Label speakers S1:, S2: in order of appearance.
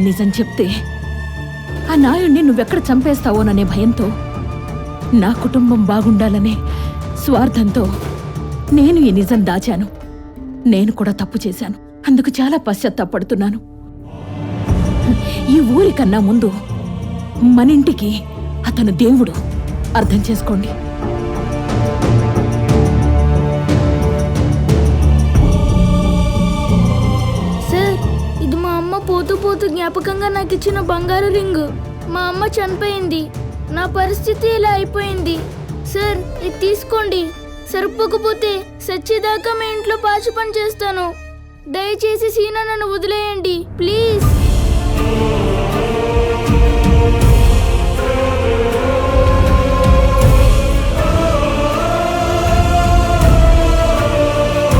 S1: నిజం చెప్తే ఆ నాయుణ్ణి నువ్వెక్కడ చంపేస్తావోననే భయంతో, నా కుటుంబం బాగుండాలనే స్వార్థంతో నేను ఈ నిజం దాచాను. నేను కూడా తప్పు చేశాను. అందుకు చాలా పశ్చాత్తాపడుతున్నాను. ఈ ఊరికన్నా ముందు మనింటికి అతను దేవుడు. అర్థం చేసుకోండి.
S2: సార్, ఇది మా అమ్మ పోతూ పోతూ జ్ఞాపకంగా నాకు ఇచ్చిన బంగారు రింగు. మా అమ్మ చనిపోయింది, నా పరిస్థితి ఇలా అయిపోయింది. సార్, ఇది తీసుకోండి. సరిపోకపోతే సచ్చేదాకా మీ ఇంట్లో పాచి పని చేస్తాను. దయచేసి సీనా నన్ను వదిలేయండి ప్లీజ్.